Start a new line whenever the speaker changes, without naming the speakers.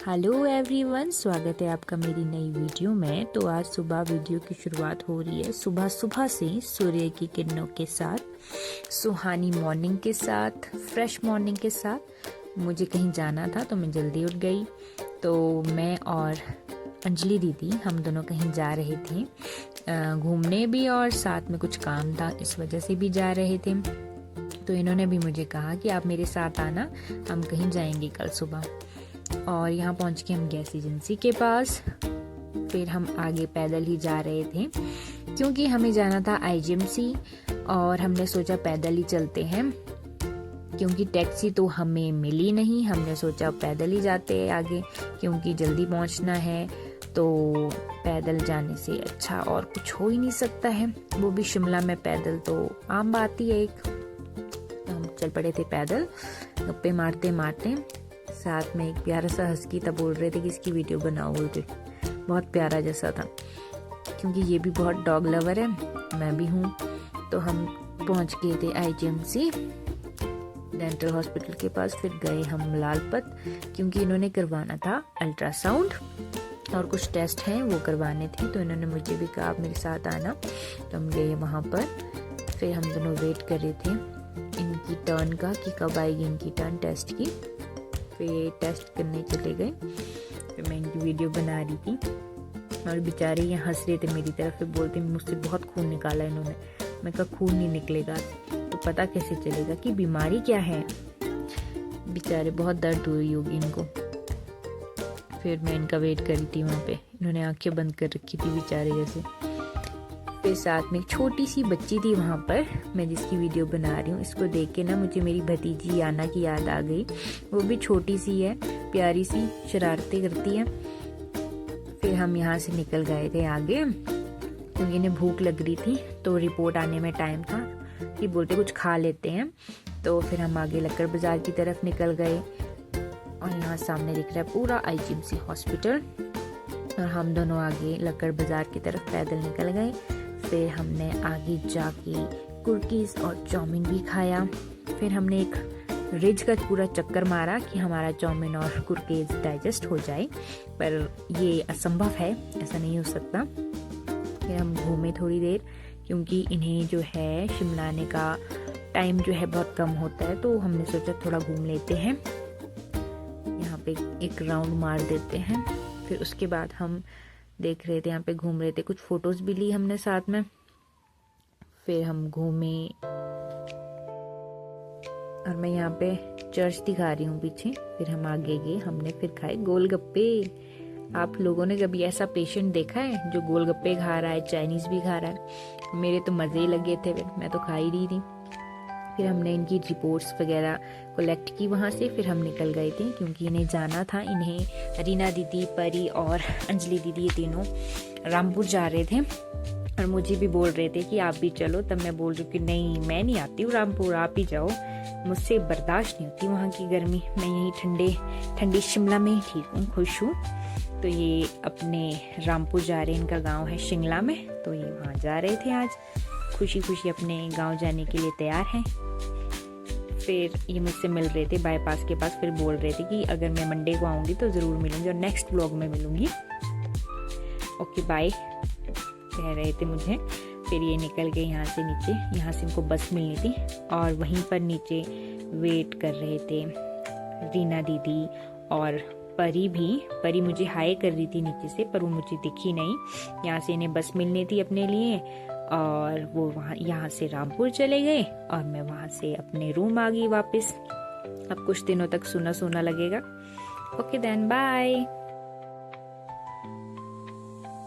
Hello everyone, स्वागत है आपका मेरी नई वीडियो में। तो आज सुबह वीडियो की शुरुआत हो रही है सुबह सुबह से सूर्य की किरणों के साथ, सुहानी मॉर्निंग के साथ, फ्रेश मॉर्निंग के साथ। मुझे कहीं जाना था तो मैं जल्दी उठ गई। तो मैं और अंजलि दीदी हम दोनों कहीं जा रहे थे घूमने भी, और साथ में कुछ काम था इस वजह से भी जा रहे थे। तो इन्होंने भी मुझे कहा कि आप मेरे साथ आना, हम कहीं जाएंगे कल सुबह। और यहाँ पहुँच के हम गैस एजेंसी के पास, फिर हम आगे पैदल ही जा रहे थे क्योंकि हमें जाना था आईजीएमसी। और हमने सोचा पैदल ही चलते हैं क्योंकि टैक्सी तो हमें मिली नहीं। हमने सोचा पैदल ही जाते हैं आगे क्योंकि जल्दी पहुँचना है। तो पैदल जाने से अच्छा और कुछ हो ही नहीं सकता है, वो भी शिमला में पैदल तो आम बात ही है एक। तो हम चल पड़े थे पैदल, गप्पे मारते मारते। साथ में एक प्यारा सा हस्की था, बोल रहे थे कि इसकी वीडियो बनाओ बोलते, बहुत प्यारा जैसा था क्योंकि ये भी बहुत डॉग लवर है, मैं भी हूँ। तो हम पहुँच गए थे आईजीएमसी डेंटल हॉस्पिटल के पास। फिर गए हम लालपत क्योंकि इन्होंने करवाना था अल्ट्रासाउंड और कुछ टेस्ट हैं वो करवाने थे। तो इन्होंने मुझे भी कहा आप मेरे साथ आना, तो हम गए वहाँ पर। फिर हम दोनों वेट कर रहे थे इनकी टर्न का कि कब आएगी इनकी टर्न टेस्ट की। फिर टेस्ट करने चले गए। फिर मैं इनकी वीडियो बना रही थी और बेचारे ये हंस रहे थे मेरी तरफ। फिर बोलते मुझसे बहुत खून निकाला इन्होंने। मैं कहा खून नहीं निकलेगा तो पता कैसे चलेगा कि बीमारी क्या है। बेचारे बहुत दर्द हुई होगी इनको। फिर मैं इनका वेट कर रही थी वहाँ पे, इन्होंने आंखें बंद कर रखी थी बेचारे जैसे। फिर साथ में एक छोटी सी बच्ची थी वहाँ पर, मैं जिसकी वीडियो बना रही हूँ। इसको देख के ना मुझे मेरी भतीजी याना की याद आ गई। वो भी छोटी सी है, प्यारी सी, शरारतें करती है। फिर हम यहाँ से निकल गए थे आगे क्योंकि इन्हें भूख लग रही थी। तो रिपोर्ट आने में टाइम था कि बोलते कुछ खा लेते हैं। तो फिर हम आगे लक्कड़ बाजार की तरफ निकल गए और यहाँ सामने दिख रहा है पूरा आईजीएमसी हॉस्पिटल। और हम दोनों आगे लक्कड़ बाजार की तरफ पैदल निकल गए। फिर हमने आगे जाके कुर्कीज और चाउमीन भी खाया। फिर हमने एक रिज का पूरा चक्कर मारा कि हमारा चाउमीन और कुर्कीज डाइजेस्ट हो जाए, पर ये असंभव है, ऐसा नहीं हो सकता। फिर हम घूमे थोड़ी देर क्योंकि इन्हें जो है शिमला आने का टाइम जो है बहुत कम होता है। तो हमने सोचा थोड़ा घूम लेते हैं, यहाँ पे एक राउंड मार देते हैं। फिर उसके बाद हम देख रहे थे, यहाँ पे घूम रहे थे, कुछ फोटोज भी ली हमने साथ में। फिर हम घूमे और मैं यहाँ पे चर्च दिखा रही हूँ पीछे। फिर हम आगे गए, हमने फिर खाए गोलगप्पे। आप लोगों ने कभी ऐसा पेशेंट देखा है जो गोलगप्पे खा रहा है, चाइनीज भी खा रहा है? मेरे तो मजे ही लगे थे, मैं तो खा ही रही थी। फिर हमने इनकी रिपोर्ट्स वगैरह कलेक्ट की वहाँ से। फिर हम निकल गए थे क्योंकि इन्हें जाना था। इन्हें रीना दीदी, परी और अंजलि दीदी ये तीनों रामपुर जा रहे थे और मुझे भी बोल रहे थे कि आप भी चलो। तब मैं बोल रही हूँ कि नहीं, मैं नहीं आती हूँ रामपुर, आप ही जाओ, मुझसे बर्दाश्त नहीं होती वहाँ की गर्मी। मैं यहीं ठंडी शिमला में ही ठीक हूँ, खुश हूँ। तो ये अपने रामपुर जा रहे हैं, इनका गाँव है शिमला में। तो ये वहाँ जा रहे थे आज, खुशी खुशी अपने गांव जाने के लिए तैयार हैं। फिर ये मुझसे मिल रहे थे बाईपास के पास। फिर बोल रहे थे कि अगर मैं मंडे को आऊँगी तो ज़रूर मिलूंगी और नेक्स्ट व्लॉग में मिलूंगी, ओके बाय कह रहे थे मुझे। फिर ये निकल गए यहाँ से नीचे, यहाँ से इनको बस मिलनी थी और वहीं पर नीचे वेट कर रहे थे रीना दीदी और परी भी। परी मुझे हाय कर रही थी नीचे से, पर वो मुझे दिखी नहीं। यहाँ से इन्हें बस मिलनी थी अपने लिए और वो वहाँ यहाँ से रामपुर चले गए और मैं वहाँ से अपने रूम आ गई वापस। अब कुछ दिनों तक सुना सुना लगेगा। Okay then bye.